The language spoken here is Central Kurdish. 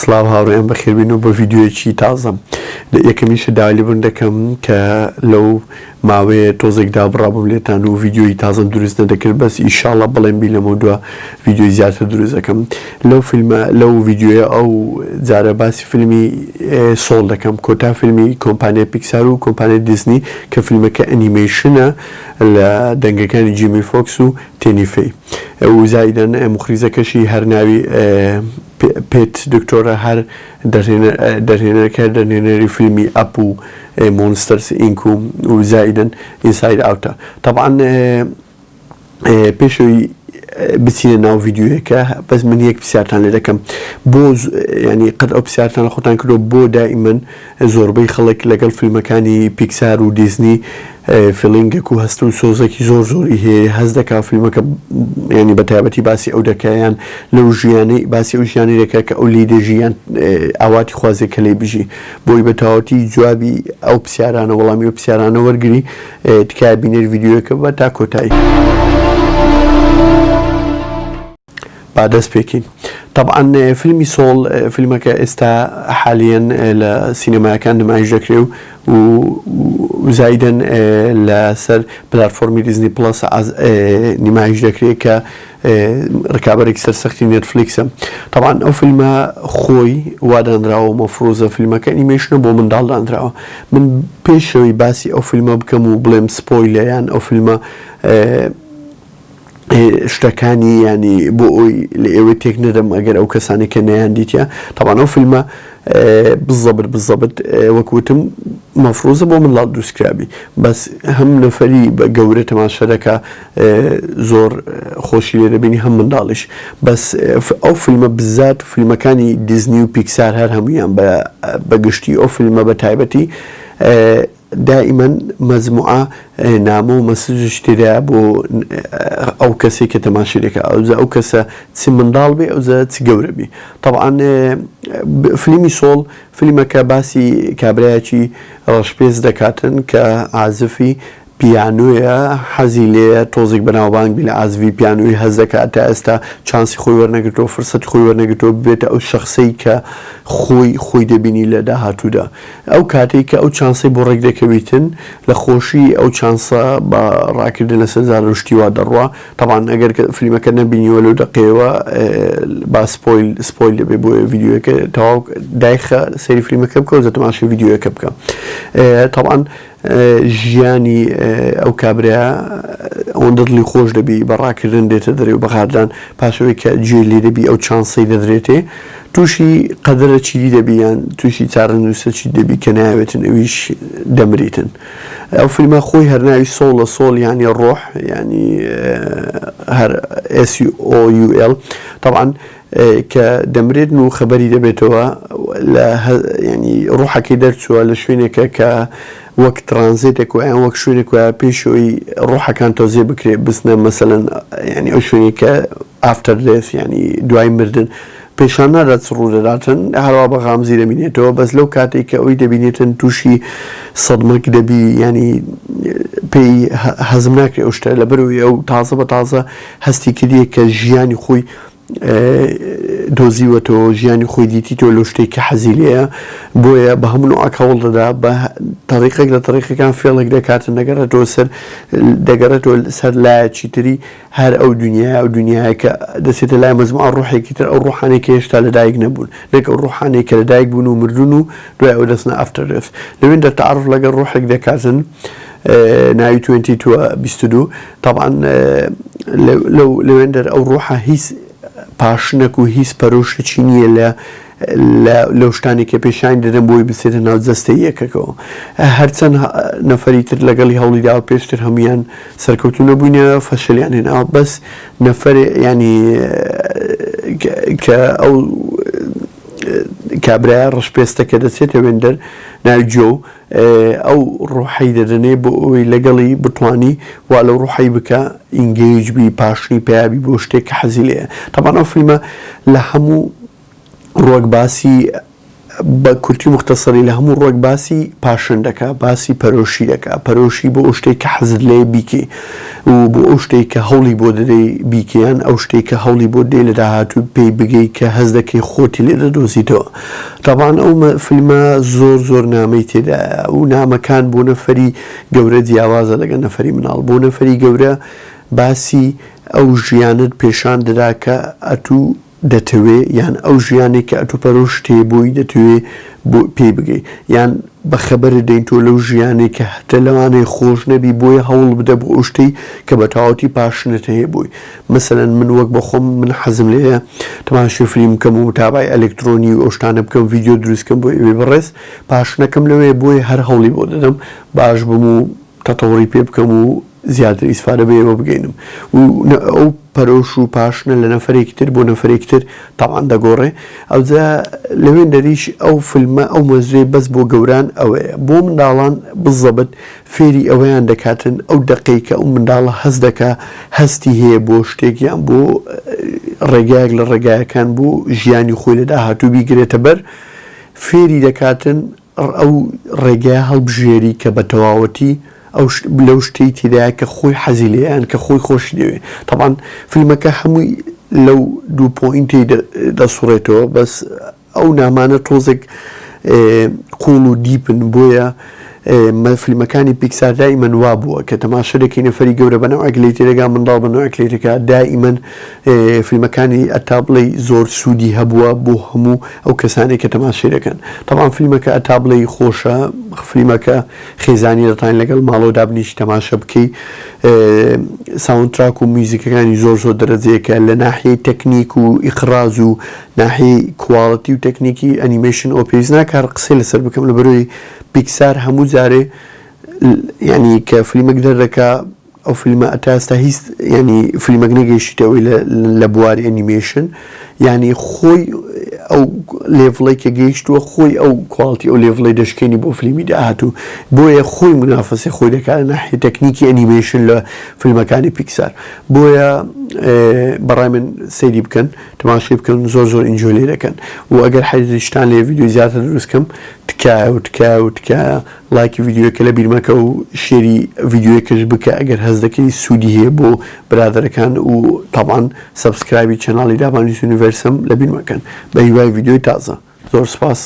سڵاو هاوڕێیان بەخێربێنەوە بە ڤیدیۆیەکی تازەم. یەکەمیشە داوای لێبوون دەکەم کە لەو ماوەیە تۆزێکدا بڕابم لێتان و ڤیدیۆی تازەم دروست نەدەکرد، بەس ئیشاڵڵا بەڵێم بی لەمە دووە ڤیدیۆی زیاتر دروست دەکەم. لەو ڤیدیۆیە ئەو جارە باسی فیلمی سۆڵ دەکەم، کۆتا فیلمی کۆمپانیای پیکسار و کۆمپانیای دیزنی کە فیلمەکە ئەنیمەیشنە لە دەنگەکانی جیمی فۆکس و تێنیفەی و زایدەن مخریزەکەشی هەر ناوی پێت دکتۆرە هەر دەرهێنەرەکە دەرهێنەری فیلمی ئەپ و مۆنستەرس ئینک و زایدەن ئینساید ئاوتە. طبعاً پێشەوەی بچینە ناو ڤیدیۆیەکە بەس من یەک پرسیارتان لێ دەکەم، بۆ ینی قەت ئەو پرسیارتان لە خۆتان کردەوە بۆ دائیمەن زۆربەی خەڵک لەگەڵ فیلمەکانی پیکسار و دیزنی فیلینگێک و هەست و سۆزێکی زۆری هەیە، هەست دەکا فیلمەکە ینی بە تایبەتی باسی ئەو دەکایان لەو ژیانەی باسی ئەو ژیانی دەکات کە ئەو لی دەژیان ئاواتی خوازێک کە لێ بژی، بۆی بە تەواوەتی جوابی ئەو پرسیارانە وەڵامی ئەو پرسیارانە وەرگری تکایە بینێر ڤیدیۆیەکە بە تا کۆتایی. با دەست پێکەین. طبعاً فیلمی سۆڵ فیلمەکە ئێستا حالیەن لە سینەمایەکان نمایش دەکرێ و زایدەن لەسەر پلاتفۆرمی دیزنی پڵەس نمایش دەکرێت کە ڕکابەرێکی سەرسەختی نێتفلیکسە. طبعاً ئەو فیلمە خۆی وادانراوە مەفرۆزە، فیلمەکە ئەنیمەیشنە بۆ منداڵ دانراوە. من پێشەوەی باسی ئەو فیلمە بکەم و بڵێم سپۆیلەیان ئەو فیلمە شتەکانی ینی بۆ ئەوی لە ئێوە تێک نەدەم ئەگەر ئەو کەسانی کە نەیان دیتە. طبعاً ئەو فیلمە بزەبت وەکوتم مەفرۆزە بۆ منداڵ دروستکرابی، بەس هەم نەفەری بە گەورە تەماشا دەکا زۆر خۆشی لێ دەبینی هەم منداڵیش، بەس ئەو فیلمە بزات فیلمەکانی دیزنی و پیکسار هەر هەمویان بەگشتی ئەو فیلمە بە تایبەتی دائیمەن مەزموعە نامە و مەسجش تێدایە بۆ ئەو کەسێک کە تەماشای دەکات، ئەو کەسە چی منداڵ بێ ئەوزە چی گەورە بێ. طبعاً فیلمی سۆڵ فیلمەکە باسی کابرایەکی ڕەشپێز دەکاتن کە عازفی پیانۆیە، حەزی لێیە تۆزێک بەناوبانگ بی لە ئازوی پیانۆی هەز دەکات، تا ئێستا چانسی خۆی وەرنەگرتەوە، فرسەتی خۆی وەرنەگرتەوە بێتە ئەو شەخسەی کە خۆی دەبینی لە داهاتوودا. ئەو کاتێک کە ئەو چانسەی بۆ ڕێک دەکەویتن لە خۆشی ئەو چانسە بە ڕاکردن لە سەرزار ڕشتی وا دەڕوا. طبعاً ئەگەر فیلمەکە نەبینیوە لەو دقەیەوە با سپۆیل دەبێ بۆ ڤیدیۆیەکە تەواو دایخە سەیری فیلمەکە بکە و زە تەماشای ڤیدیۆیەکە بکە. طبعاً ژیانی ئەو کابرا ئەوەندە دڵی خۆش دەبی بەڕاکردن دێتە دەرێ و بەخاردان پاشەوەی کە گوێ لێ دەبی ئەو چانسەی دەدرێتێ، تووشی قەدرە چیری دەبییان تووشی چارەنووسە چی دەبی کە ناوێتن ئەویش دەمریتن. ئەو فیلمە خۆی هەرناوی سۆڵە، سۆڵ ینی ڕۆح، ینی هەر SOUL. طبعاً کە دەمرێت و خەبەری دەبێتەوە ینی ڕۆحەکەی دەرچووە لە شوێنێکە کە وەک ترانزیتێک و یان وەک شوێنێک وایە پێشەوەی ڕۆحەکان تۆزێ بکرێت بستنە مەسەلەن ینی ئەو شوێنی کە ئافتەر دێت ینی دوای مردن پێشان نادات ڕوو دەداتن، هەروە بە غامزی دەبینێتەوە، بەس لەو کاتێک کە ئەوی دەبینێتن تووشی سەدمەک دەبی ینی پێی هەزم ناکرێت ئەو شتە لەبەرەوەی ئەو تازە بە تازە هەستی کردیە کە ژیانی خۆی دۆزیوەتەوە، ژیانی خۆی دیتیتەوە لەو شتێک کە حەزی لێیە، بۆیە بە هەموو ئاکەوڵ دەدا بە تەریقێک لە تەریقەکان فێڵێک دەکاتن دەگەڕێتەوە سەر لایەکی تری هەر ئەو دنیاە کە دەچێتە لای مەزموعە ڕۆحێکی تر، ئەو ڕۆحانێکی هێشتا لەدایک نەبوون، نەک ئەو ڕۆحانێک کە لەدایک بوون و مردون و دوای ئەو دەستنە ئەفتەر دێت. لەوێن دەتەعەرف لەگەڵ ڕۆحێک دەکاتن ناوی 22. طبعاً لەوێندەر ئەو ڕۆحە هیچ پاشنەک و هیچ پەرۆشتێکی نییە لەو شتانی کە پێشانی دەدەن بۆی بچێتە ناو جەستەی یەکەکەوە. هەرچەند نەفەری تر لەگەڵی هەوڵیداوە پێشتر هەمویان سەرکەوتوو نەبووینەوە، فەشەلیان هێناوە، بەس نەفەر ینی کە ئەو کابرایە ڕەشپێستە کە دەچێتە وێندەر ناوی جۆ، ئەو ڕۆحەی دەدەنێ بۆ ئەوەی لەگەڵی بتوانی وا لەو ڕۆحەی بکە ئینگەیج بی، پاشنی پیابی بۆ شتێک کە حەزی لێیە. طبعاً ئەو فیلمە لە هەموو ڕۆک باسی بە کورتی مختصری لە هەموو ڕۆک باسی پاشن دەکا، باسی پەرۆشی دەکا، پەرۆشی بۆ ئەو شتێک کە حەزت لێ بیکەی و بۆ ئەو شتێک کە هەوڵی بۆ دەدەی بیکەیان، ئەو شتێک کە هەوڵی بۆ دێ لە داهاتوو پێی بگەی کە هەز دەکەی خۆتی لێ دەدۆزیتەوە. تاوان ئەو فیلمە زۆر نامەی تێدایە و نامەکان بۆ نەفەری گەورە جیاوازە لەگە نەفەری مناڵ. بۆ نەفەری گەورە باسی ئەو ژیانت پێشان دەدا کە ئەتوو دەتەوێ یان ئەو ژیانی کە ئەتوو پەرۆش تێبووی دەتوێ پێی بگەی، یان بەخەبەر دەین تۆ لەو ژیانی کە هەتە لەوانەیە خۆش نەبی بۆیە هەوڵ بدە بۆ ئەو شتەی کە بە تەواوەتی پاشنت هەیە بووی. مەسەلەن من وەک بەخۆم من حەزم لێیە تەماشای فیلم بکەم و متابعی ئەلکترۆنی و ئەو شتانە بکەم، ڤیدیۆ دروستکەم بۆ ئێوێ بەڕێز، پاشنەکەم لەوێ بۆیە هەر هەوڵی بۆ دەدەم باش بم و تەتەوەڕی پێ بکەم و زیاتر ئیسفادە بێەوە بگەینم و ئەو پەرۆش و پاشنە لە نەفرێکی تر بۆ نەفرێکی تر تاوان دەگۆڕێ. ئەوجا لەوێن دەریش ئەو فیلمە ئەو مەزوێ بەس بۆ گەوران ئەوەیە، بۆ منداڵان بزەبت فێری ئەوەیان دەکاتن ئەو دەقەی کە ئەو منداڵە هەست دەکا هەستی هەیە بۆ شتێکیان بۆ ڕێگایەک لە ڕێگایەکان بۆ ژیانی خۆی لە داهاتوو بیگرێتە بەر، فێری دەکاتن ئەو ڕێگای هەڵبژێری کە بە تەواوەتی ئەو لەو شتەی تێدایە کە خۆی حەزی لێیان کە خۆی خۆشی دەوێت. تەبان فیلمەکە هەمووی لەو دوو پۆینتی دەسوڕێتەوە، بەس ئەو نامانە تۆزێک قوڵ و دیپن. بۆیە فیلمەکانی پیکسار دائیمەن وا بووە کە تەماشا دەکەی نەفەری گەورە بەنەوەیەک لێ تێدەگا، منداڵ بەنەوەیەک لێ دەکا، دائیمەن فیلمەکانی ئەتا بڵێ زۆر سوودی هەبووە بۆ هەموو ئەو کەسانێک کە تەماشای دەکەن. تەبان فیلمەکە ئەتا بڵێ خۆشە، فیلمەکە خێزانی دەتان لەگەڵ ماڵەوە دابنیشی تەماشا بکەی، ساوندتراک و میوزیکەکانی زۆر دەرەجەیەکە لە ناحیەی تەکنیک و ئیخراج و ناحیەی کواڵەتی و تەکنیکی ئەنیمێشن ئۆپێز ناکار قسەی لەسەر بکەم لە بەرەوەی پیکسار هەموو جارێ ینی کە فیلمێک دەردەکا ئەو فیلمە ئەتا هیچ ینی فیلمێک نەگەیشتەوەی لە بواری ئەنیمێشن، ینی خۆی ئەو لێڤڵی کە گەیشتووە خۆی ئەو کواڵتی ئەو لێڤڵی دەشکێنی بۆ فیلمی داهاتوو، بۆیە خۆی منافەسی خۆی دەکات لە ناحیە تەکنیکی ئەنیمێشن لە فیلمەکانی پیکسار. بۆیە بەڕای من سەیری بکەن، تەماشای بکەن، زۆر ئینجۆی لێ دەکەن و ئەگەر حەزی شتان لێ ڤیدیۆی زیاتر دروستکەم تکایە لایکی ڤیدیۆکە لە بیرمەکە و شێری ڤیدیۆکەش بکە ئەگەر هەز دەکەی سوودی هەیە بۆ برادەرەکان و تاوان سەبسکرایبی چەناڵی دابانی یونیڤەرسم لە بیرمەکەن. بە هیوای ڤیدیۆی تازە. زۆر سپاس.